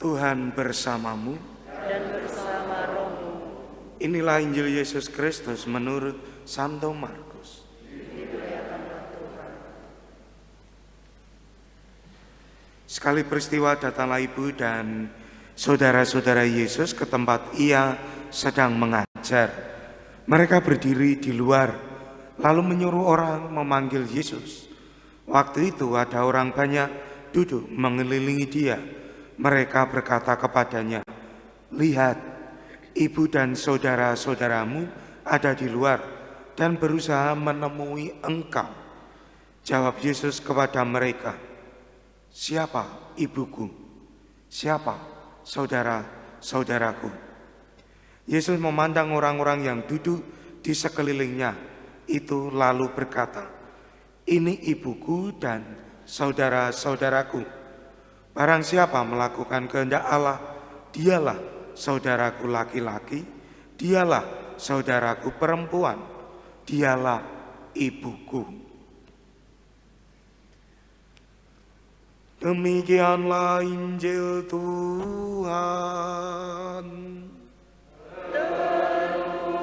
Tuhan bersamamu. Dan bersama rohmu. Inilah Injil Yesus Kristus menurut Santo Markus. Sekali peristiwa datanglah ibu dan saudara-saudara Yesus ke tempat ia sedang mengajar. Mereka berdiri di luar, lalu menyuruh orang memanggil Yesus. Waktu itu ada orang banyak duduk mengelilingi dia. Mereka berkata kepadanya, "Lihat, ibu dan saudara-saudaramu ada di luar dan berusaha menemui engkau." Jawab Yesus kepada mereka, "Siapa ibuku? Siapa saudara-saudaraku?" Yesus memandang orang-orang yang duduk di sekelilingnya itu lalu berkata, "Ini ibuku dan saudara-saudaraku. Barang siapa melakukan kehendak Allah, dialah saudaraku laki-laki, dialah saudaraku perempuan, dialah ibuku." Demikianlah Injil Tuhan. Terpujilah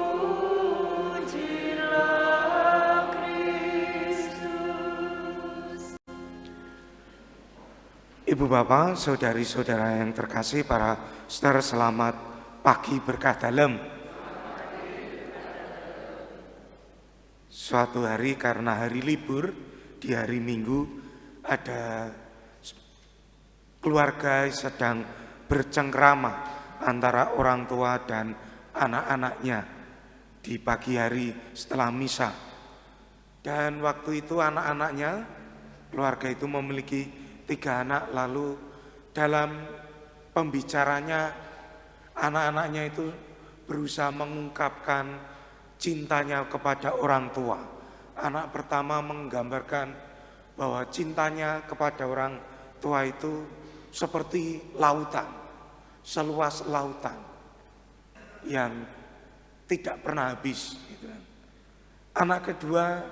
Kristus. Ibu bapak, saudari-saudara yang terkasih, para saudara, selamat pagi berkah dalam. Suatu hari karena hari libur, di hari Minggu ada keluarga sedang bercengkrama antara orang tua dan anak-anaknya di pagi hari setelah misa. Dan waktu itu anak-anaknya, keluarga itu memiliki 3 anak, lalu dalam pembicaranya anak-anaknya itu berusaha mengungkapkan cintanya kepada orang tua. Anak pertama menggambarkan bahwa cintanya kepada orang tua itu seperti lautan, seluas lautan yang tidak pernah habis gitu. Anak kedua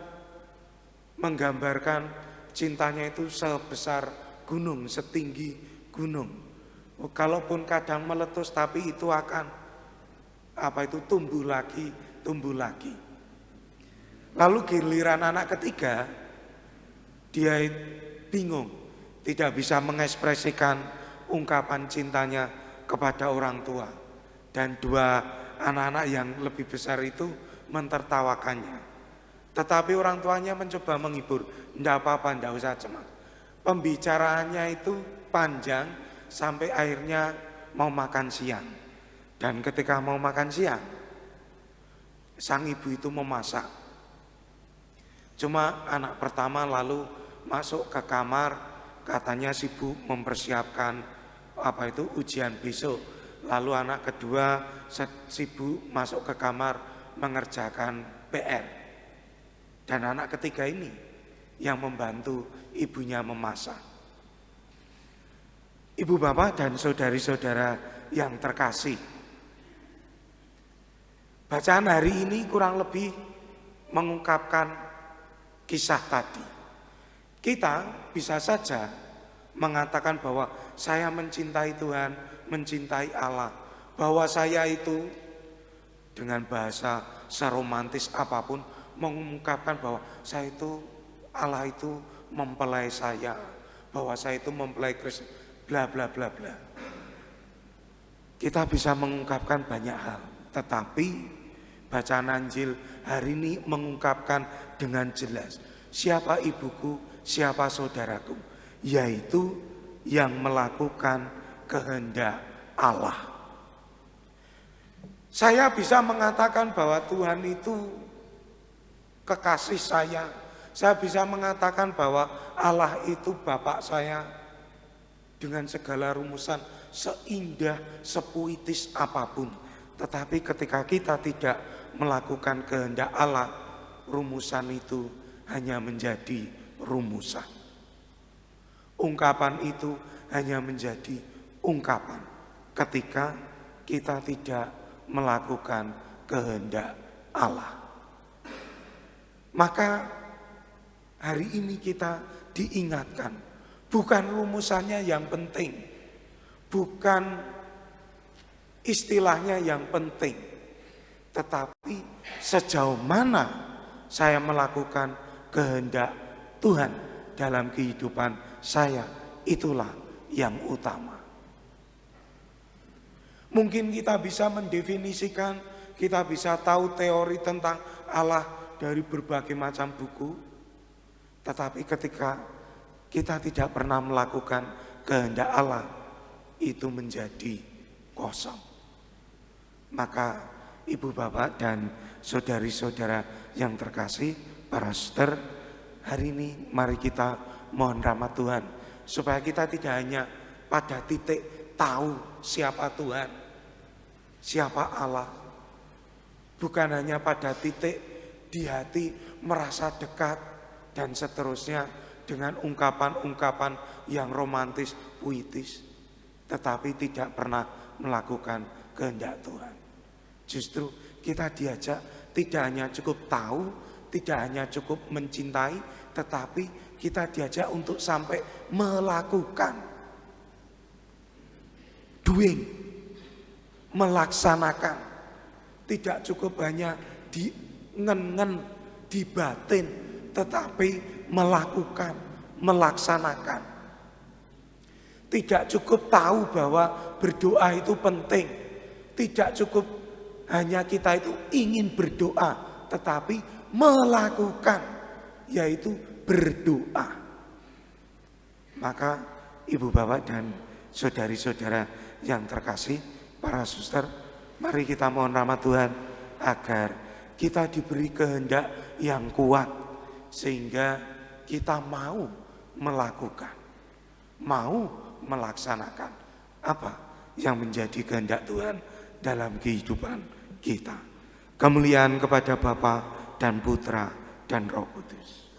menggambarkan cintanya itu sebesar gunung, setinggi gunung. Kalaupun kadang meletus, tapi itu akan tumbuh lagi. Lalu giliran anak ketiga, dia bingung, tidak bisa mengekspresikan ungkapan cintanya kepada orang tua. Dan 2 anak-anak yang lebih besar itu mentertawakannya. Tetapi orang tuanya mencoba menghibur, "Enggak apa-apa, enggak usah cemas." Pembicaraannya itu panjang sampai akhirnya mau makan siang. Dan ketika mau makan siang, sang ibu itu memasak. Cuma anak pertama lalu masuk ke kamar, katanya sibuk mempersiapkan ujian besok. Lalu anak kedua sibuk masuk ke kamar mengerjakan PR. Dan anak ketiga ini yang membantu ibunya memasak. Ibu bapak dan saudari-saudara yang terkasih, bacaan hari ini kurang lebih mengungkapkan kisah tadi. Kita bisa saja mengatakan bahwa saya mencintai Tuhan, mencintai Allah, bahwa saya itu dengan bahasa seromantis apapun mengungkapkan bahwa saya itu, Allah itu mempelai saya, bahwa saya itu mempelai Kristus, bla bla bla bla. Kita bisa mengungkapkan banyak hal, tetapi bacaan Injil hari ini mengungkapkan dengan jelas siapa ibuku, siapa saudaraku, yaitu yang melakukan kehendak Allah. Saya bisa mengatakan bahwa Tuhan itu kekasih saya. Saya bisa mengatakan bahwa Allah itu Bapak saya dengan segala rumusan seindah, sepuitis apapun. Tetapi ketika kita tidak melakukan kehendak Allah, rumusan itu hanya menjadi rumusan. Ungkapan itu hanya menjadi ungkapan ketika kita tidak melakukan kehendak Allah. Maka hari ini kita diingatkan, bukan rumusannya yang penting, bukan istilahnya yang penting, tetapi sejauh mana saya melakukan kehendak Tuhan dalam kehidupan saya, itulah yang utama. Mungkin kita bisa mendefinisikan, kita bisa tahu teori tentang Allah dari berbagai macam buku, tetapi ketika kita tidak pernah melakukan kehendak Allah, itu menjadi kosong. Maka ibu bapak dan saudari-saudara yang terkasih, para suster, hari ini mari kita mohon rahmat Tuhan, supaya kita tidak hanya pada titik tahu siapa Tuhan, siapa Allah, bukan hanya pada titik di hati merasa dekat dan seterusnya dengan ungkapan-ungkapan yang romantis, puitis, tetapi tidak pernah melakukan kehendak Tuhan. Justru kita diajak tidak hanya cukup tahu, tidak hanya cukup mencintai, tetapi kita diajak untuk sampai melakukan, doing, melaksanakan. Tidak cukup hanya di ngen-ngen, di batin, tetapi melakukan, melaksanakan. Tidak cukup tahu bahwa berdoa itu penting. Tidak cukup hanya kita itu ingin berdoa, tetapi melakukan, yaitu berdoa. Maka ibu bapak dan saudari-saudara yang terkasih, para suster, mari kita mohon rahmat Tuhan agar kita diberi kehendak yang kuat, sehingga kita mau melakukan, mau melaksanakan apa yang menjadi kehendak Tuhan dalam kehidupan kita. Kemuliaan kepada Bapa dan Putra dan Roh Kudus.